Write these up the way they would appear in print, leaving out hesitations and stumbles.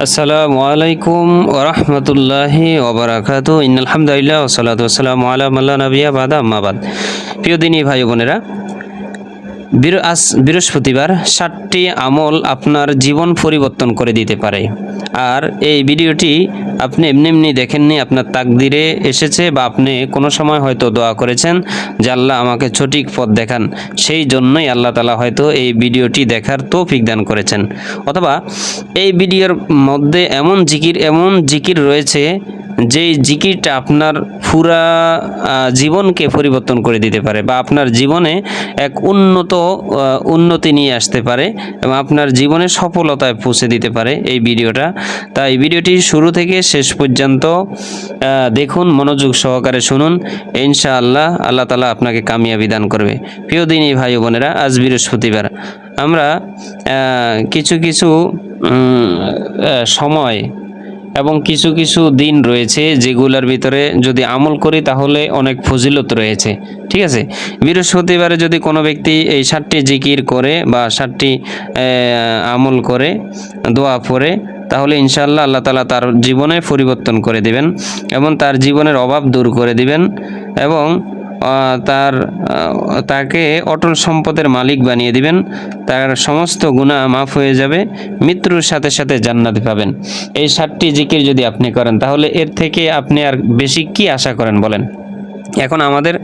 আসসালামু আলাইকুম ওয়া রাহমাতুল্লাহি ওয়া বারাকাতুহু। ইন্নাল হামদুলিল্লাহ ওয়া সলাতু ওয়া সালামু আলা মান লা নাবিয়্যা বা'দা, আম্মা বাদ। প্রিয় দিনী ভাই বোনেরা, আজ বৃহস্পতিবার 7টি আমল আপনার জীবন পরিবর্তন করে দিতে পারে। আর এই ভিডিওটি আপনি এমনি দেখেননি, আপনার তাকদিরে এসেছে, বা আপনি কোনো সময় হয়তো দোয়া করেছেন যে আল্লাহ আমাকে সঠিক পথ দেখান, সেই জন্যই আল্লাহ তাআলা হয়তো এই ভিডিওটি দেখার তৌফিক দান করেছেন। অথবা এই ভিডিওর মধ্যে এমন জিকির রয়েছে যেই জিকিরটা আপনার পুরা জীবনকে পরিবর্তন করে দিতে পারে, বা আপনার জীবনে এক উন্নতি নিয়ে আসতে পারে, এবং আপনার জীবনে সফলতায় পৌঁছে দিতে পারে এই ভিডিওটা। তাই ভিডিওটি শুরু থেকে শেষ পর্যন্ত দেখুন, মনোযোগ সহকারে শুনুন। ইনশাআল্লাহ আল্লাহ তাআলা আপনাকে কামিয়াবি দান করবে। প্রিয় দিনী ভাই বোনেরা, আজ বৃহস্পতিবার আমরা কিছু সময় এবং কিছু দিন রয়েছে যেগুলোর ভিতরে যদি আমল করি তাহলে অনেক ফজিলত রয়েছে। ঠিক আছে, বৃহস্পতিবারে যদি কোনো ব্যক্তি এই 7টি জিকির করে বা 7টি আমল করে, দোয়া পড়ে, তাহলে ইনশাআল্লাহ আল্লাহ তাআলা তার জীবনে পরিবর্তন করে দিবেন এবং তার জীবনের অভাব দূর করে দিবেন, এবং তাকে অটল সম্পদের মালিক বানিয়ে দিবেন। তার সমস্ত গুনাহ মাফ হয়ে যাবে, মৃত্যুর সাথে সাথে জান্নাত পাবেন। এই 7টি জিকির যদি আপনি করেন, তাহলে এর থেকে আপনি আর বেশি কি আশা করেন বলেন? এখন আমাদের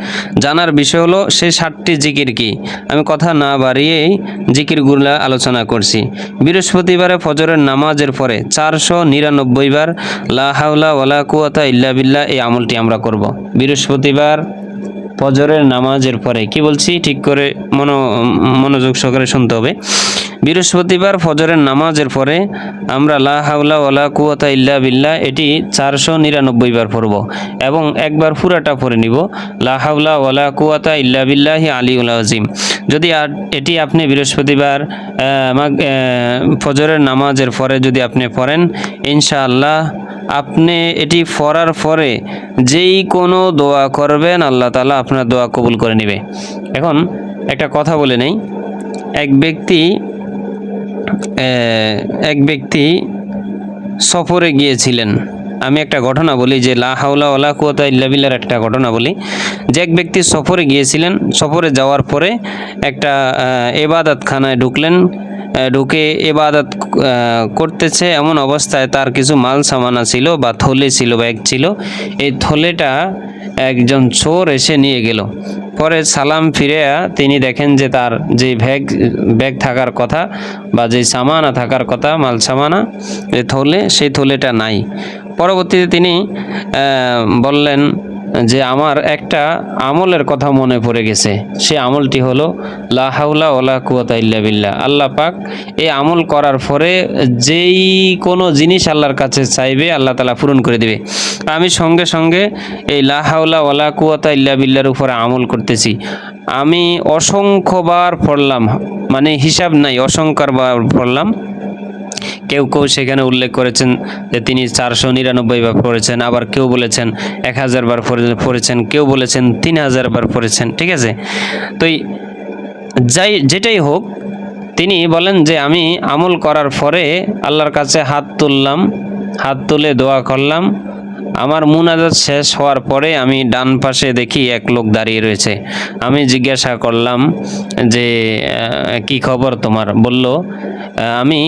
জানার বিষয় হলো সেই 7টি জিকির কি। আমি কথা না বাড়িয়েই জিকিরগুলো আলোচনা করছি। বৃহস্পতিবারে ফজরের নামাজের পরে 499 বার লা হাওলা ওয়ালা কুওয়াতা ইল্লা বিল্লাহ এই আমলটি আমরা করব। বৃহস্পতিবার ফজরের নামাজের পরে, কি বলছি ঠিক করে মনোযোগ সহকারে শুনতে হবে। বৃহস্পতিবার ফজরের নামাজের পরে আমরা লা হাওলা ওয়ালা কুওয়াতা ইল্লা বিল্লাহ এটি 499 বার পড়ব, এবং একবার পুরাটা পড়ে নিব, লা হাওলা ওয়ালা কুওয়াতা ইল্লা বিল্লাহি আলিউল আযীম। যদি এটি আপনি বৃহস্পতিবার ফজরের নামাজের পরে যদি আপনি পড়েন, ইনশাআল্লাহ আপনি এটি পড়ার পরে যেই কোনো দোয়া করবেন, আল্লাহ তাআলা আপনার দোয়া কবুল করে নেবে। এখন একটা কথা বলে নেই, এক ব্যক্তি সফরে গিয়েছিলেন। আমি একটা ঘটনা বলি, যে লা হাওলা ওয়ালা কুওয়াতা ইল্লা বিল্লাহর একটা ঘটনা বলি, যে এক ব্যক্তি সফরে গিয়েছিলেন। সফরে যাওয়ার পরে একটা ইবাদতখানায় ঢুকে ইবাদত করতেছে। এমন অবস্থায় তার কিছু মাল সামানা ছিল, বা থলে ছিল, ব্যাগ ছিল। এই থলেটা একজন চোর এসে নিয়ে গেল। পরে সালাম ফিরে তিনি দেখেন যে তার যে ব্যাগ থাকার কথা, বা যে সামানা থাকার কথা, মাল সামানা, সেই থলেটা নাই। পরবর্তীতে তিনি বললেন যে আমার একটা আমলের কথা মনে পড়ে গেছে। সে আমলটি হলো লা হাওলা ওয়ালা কুওয়াতা ইল্লা বিল্লাহ। আল্লাহ পাক এই আমল করার পরে যেই কোনো জিনিস আল্লাহর কাছে চাইবে, আল্লাহ তাআলা পূরণ করে দিবে। আমি সঙ্গে সঙ্গে এই লা হাওলা ওয়ালা কুওয়াতা ইল্লা বিল্লাহর উপরে আমল করতেছি। আমি অসংখ্যবার পড়লাম, মানে হিসাব নাই, অসংখ্যবার পড়লাম। কেউ সেখানে উল্লেখ করেছেন যে তিনি 499 বার পড়েছেন, আবার কেউ বলেছেন 1000 বার পড়েছেন, কেউ বলেছেন 3000 বার পড়েছেন। ঠিক আছে, তো যেটাই হোক, তিনি বলেন যে আমি আমল করার পরে আল্লাহর কাছে হাত তুলে দোয়া করলাম। আমার মুনাজাত শেষ হওয়ার পরে আমি ডান পাশে দেখি এক লোক দাঁড়িয়ে রয়েছে। আমি জিজ্ঞাসা করলাম যে কি খবর তোমার? বলল, আমি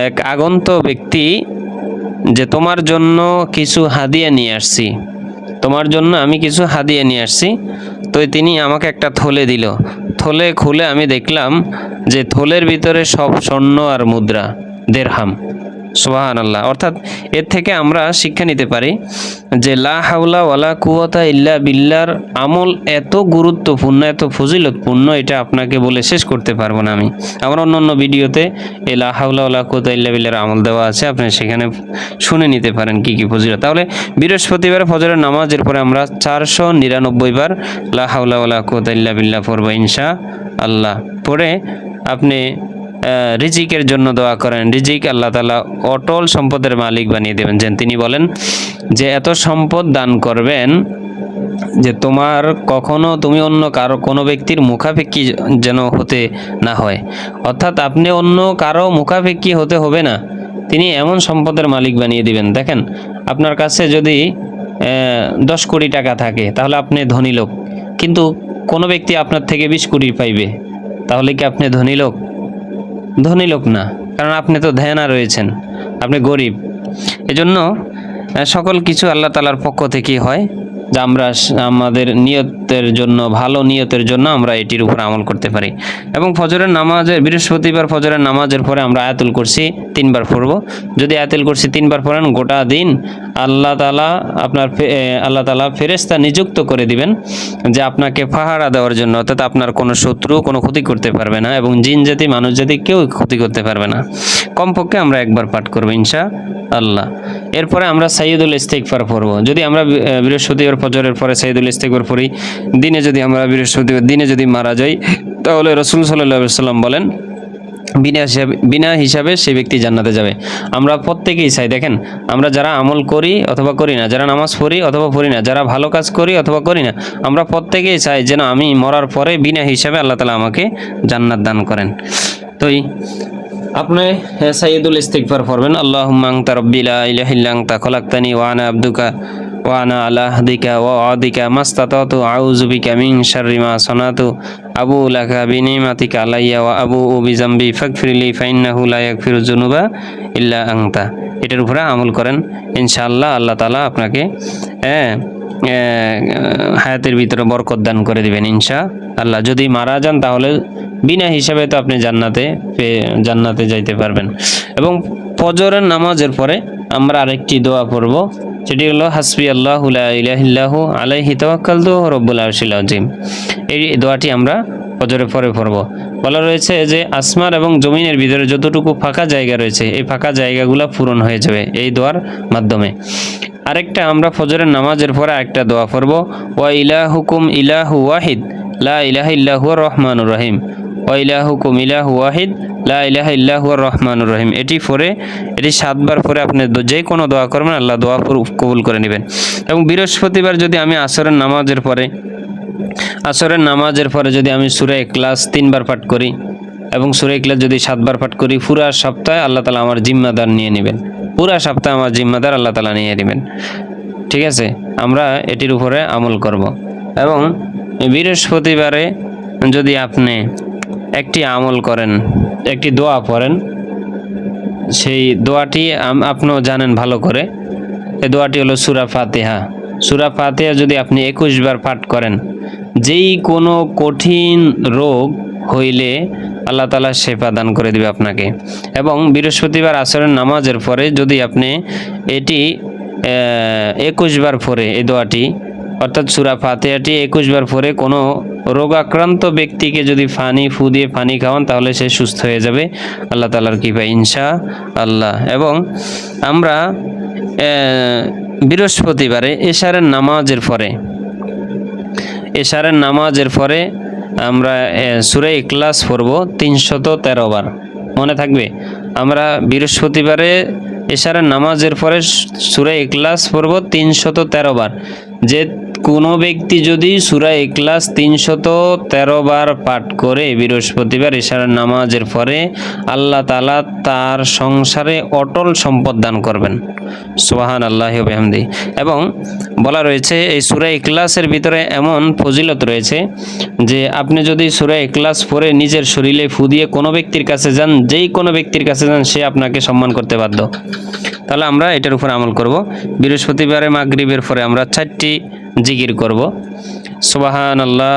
এক আগন্ত ব্যক্তি, যে তোমার জন্য কিছু হাদিয়া নিয়ে আসছি, আমি কিছু হাদিয়া নিয়ে আসছি। তো তিনি আমাকে একটা থলে দিল। থলে খুলে আমি দেখলাম যে থলের ভিতরে সব স্বর্ণ আর মুদ্রা, দিরহাম। সুবহানাল্লাহ। অর্থাৎ এর থেকে আমরা শিক্ষা নিতে পারি যে লা হাওলা ওয়ালা কুওয়াতা ইল্লা বিল্লাহর আমল এত গুরুত্বপূর্ণ, এত ফজিলতপূর্ণ, এটা আপনাকে বলে শেষ করতে পারবো না আমি। আমার অন্য ভিডিওতে এই লা হাওলা ওয়ালা কুওয়াতা ইল্লা বিল্লাহর আমল দেওয়া আছে, আপনি সেখানে শুনে নিতে পারেন কি কি ফজিলত। তাহলে বৃহস্পতিবার ফজরের নামাজের পরে আমরা 499 বার লা হাওলা ওয়ালা কুওয়াতা ইল্লা বিল্লাহ পড়ব ইনশাআল্লাহ। পড়ে আপনি রিজিকের জন্য দোয়া করেন। রিজিক আল্লাহ তাআলা অটল সম্পদের মালিক বানিয়ে দেবেন। যেন তিনি বলেন যে এত সম্পদ দান করবেন যে তোমার কখনো তুমি অন্য কারো কোনো ব্যক্তির মুখাপেক্ষী যেন হতে না হয়। অর্থাৎ আপনি অন্য কারো মুখাপেক্ষী হতে হবে না, তিনি এমন সম্পদের মালিক বানিয়ে দিবেন। দেখেন, আপনার কাছে যদি 10 কোটি টাকা থাকে তাহলে আপনি ধনী লোক, কিন্তু কোনো ব্যক্তি আপনার থেকে 20 কোটি পাইবে, তাহলে কি আপনি ধনী লোক? ধনী লোক না, কারণ আপনি তো ধ্যানা রয়েছেন, আপনি গরিব। এজন্য সকল কিছু আল্লাহ তাআলার পক্ষ থেকেই হয়, যা আমরা আমাদের নিয়তের জন্য, ভালো নিয়তের জন্য আমরা এটির উপর আমল করতে পারি। এবং ফজরের নামাজের, বৃহস্পতিবার ফজরের নামাজের পরে আমরা আয়াতুল কুরসি 3 বার পড়ব। যদি আয়াতুল কুরসি 3 বার পড়েন, গোটা দিন আল্লাহ তাআলা ফেরেশতা নিযুক্ত করে দিবেন যে আপনাকে পাহারা দেওয়ার জন্য, অর্থাৎ আপনার কোনো শত্রু কোনো ক্ষতি করতে পারবে না, এবং জিন জাতি মানুষ জাতি কেউ ক্ষতি করতে পারবে না। কমপক্ষে আমরা একবার পাঠ করব ইনশাআল্লাহ। এরপরে আমরা সাইয়্যিদুল ইস্তিগফার পড়ব। যদি আমরা বৃহস্পতিবার ফজরের পরে সাইয়্যিদুল ইস্তিগফার পড়ি, দিনে যদি আমরা বৃহস্পতিবার দিনে যদি মারা যাই, তাহলে রাসূল সাল্লাল্লাহু আলাইহি ওয়াসাল্লাম বলেন বিনা হিসাবে সেই ব্যক্তি জান্নাতে যাবে। আমরা প্রত্যেকেই চাই, দেখেন, আমরা যারা আমল করি অথবা করি না, যারা নামাজ পড়ি অথবা পড়ি না, যারা ভালো কাজ করি অথবা করি না, আমরা প্রত্যেকেই চাই যেন আমি মরার পরে বিনা হিসাবে আল্লাহ তাআলা আমাকে জান্নাত দান করেন। তো আপনি সাইয়্যিদুল ইস্তিগফার পড়বেন, আল্লাহুম্মা আনতা রাব্বি লা ইলাহা ইল্লা আনতা খলাকতানি ওয়া আনা আবদুকা ওয়া আনা আলা আহদিকা ওয়া ওয়াদিকা মাসতাতাতু আউযু বিকা মিন শাররি মা সানাতু আবু লাকা বিনিমাতিকা আলাইয়া ওয়া আবু বিজামবি ফাগফিরলি ফাইন্নাহু লা ইয়াগফিরুয যুনুবা ইল্লা আনতা। এটার উপরে আমল করেন, ইনশাআল্লাহ আল্লাহ তাআলা আপনাকে হায়াতের ভিতরে বরকত দান করে দিবেন ইনশাআল্লাহ। যদি মারা যান তাহলে বিনা হিসাবে তো আপনি জান্নাতে যাইতে পারবেন। এবং ফজরের নামাজের পরে আমরা আরেকটি দোয়া পড়ব, সেটি হলো হাসবি আল্লাহু লা ইলাহা ইল্লাহু আলাইহি তাওয়াক্কালতু রব্বুল আরশিল আযীম। এই দোয়াটি আমরা ফজরের পরে পড়ব। বলা রয়েছে যে আসমান এবং জমিনের ভিতরে যতটুকু ফাঁকা জায়গা রয়েছে, এই ফাঁকা জায়গাগুলো পূরণ হয়ে যাবে এই দোয়ার মাধ্যমে। আরেকটা আমরা ফজরের নামাজের পরে একটা দোয়া পড়ব, ওয়া ইলাহুকুম ইলাহু ওয়াহিদ লা ইলাহা ইল্লাহু রহমানুর রহিম, ওয়া ইলাহুকুম ইলাহু ওয়াহিদ লা ইলাহা ইল্লাহু রহমানুর রহিম। এটি 7 বার পরে আপনি যে কোনো দোয়া করবেন, আল্লাহ দোয়া কবুল করে নেবেন। এবং বৃহস্পতিবার যদি আমি আসরের নামাজের পরে যদি আমি সূরা ইখলাস 3 বার পাঠ করি এবং সূরা ইখলাস যদি 7 বার পাঠ করি, পুরা সপ্তাহে আল্লাহ তাআলা আমার জিম্মাদার নিয়ে নেবেন, পুরা সপ্তাহে আমার জিম্মাদার আল্লাহ তাআলা নিয়ে নেবেন। ঠিক আছে, আমরা এটির উপরে আমল করব। এবং বৃহস্পতিবারে যদি আপনি একটি আমল করেন, একটি দোয়া পড়েন, সেই দোয়াটি আপনিও জানেন ভালো করে। এই দোয়াটি হলো সূরা ফাতিহা। সূরা ফাতিহা যদি আপনি 21 বার পাঠ করেন, যেই কোনো কঠিন রোগ হইলে আল্লাহ তাআলা শেফা দান করে দিবে আপনাকে। এবং বৃহস্পতিবার আসরের নামাজের পরে যদি আপনি এটি 21 বার পড়ে, এই দোয়াটি অর্থাৎ সূরা ফাতিহাটি 21 বার পড়ে কোনো রোগাক্রান্ত ব্যক্তিকে যদি ফু দিয়ে পানি খাওয়ান, তাহলে সে সুস্থ হয়ে যাবে আল্লাহ তাআলার কৃপায় ইনশাআল্লাহ। এবং আমরা বৃহস্পতিবারে এশারের নামাজের পরে আমরা সূরা ইখলাস পড়ব 313 বার। মনে থাকবে, আমরা বৃহস্পতিবারে এশারের নামাজের পরে সূরা ইখলাস পড়ব 313 বার। যে কোনো ব্যক্তি যদি সূরা ইখলাস 313 বার পাঠ করে বৃহস্পতিবার এশারের নামাজের পরে, আল্লাহ তাআলা তার সংসারে অটল সম্পদ দান করবেন। সুবহানাল্লাহি ওয়া বিহামদিহি। এবং বলা রয়েছে এই সূরা ইখলাসের ভিতরে এমন ফজিলত রয়েছে যে আপনি যদি সূরা ইখলাস পড়ে নিজের শরীরে ফু দিয়ে কোনো ব্যক্তির কাছে যান, যেই কোনো ব্যক্তির কাছে যান, সে আপনাকে সম্মান করতে বাধ্য। তাহলে আমরা এটার উপর আমল করব। বৃহস্পতিবারে মাগরিবের পরে আমরা 4টি জিকির করব, সুবহানাল্লাহ,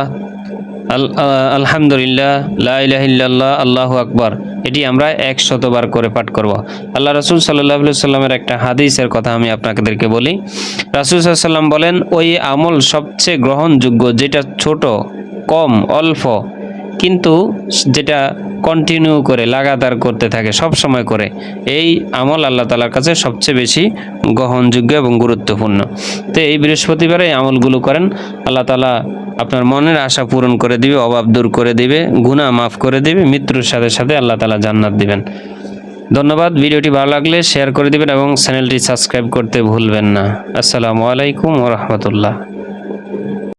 আলহামদুলিল্লাহ, লা ইলাহা ইল্লাল্লাহ, আল্লাহু আকবার। এটি আমরা 100 বার করে পাঠ করব। আল্লাহ রাসূল সাল্লাল্লাহু আলাইহি সাল্লামের একটা হাদিসের কথা আমি আপনাদেরকে বলি। রাসূল সাল্লাল্লাহু আলাইহি সাল্লাম বলেন, ওই আমল সবচেয়ে গ্রহণযোগ্য যেটা ছোট, কম, অল্প, কিন্তু যেটা কন্টিনিউ করে লাগাতার করতে থাকে, সব সময় করে, এই আমল আল্লাহ তাআলার কাছে সবচেয়ে বেশি গ্রহণযোগ্য এবং গুরুত্বপূর্ণ। তো এই বৃহস্পতিবারে এই আমলগুলো করেন, আল্লাহ তাআলা আপনার মনের আশা পূরণ করে দিবে, অভাব দূর করে দিবে, গুনাহ মাফ করে দিবে, মৃত্যুর সাথে সাথে আল্লাহ তাআলা জান্নাত দিবেন। ধন্যবাদ। ভিডিওটি ভালো লাগলে শেয়ার করে দিবেন এবং চ্যানেলটি সাবস্ক্রাইব করতে ভুলবেন না। আসসালামু আলাইকুম ওয়া রাহমাতুল্লাহ।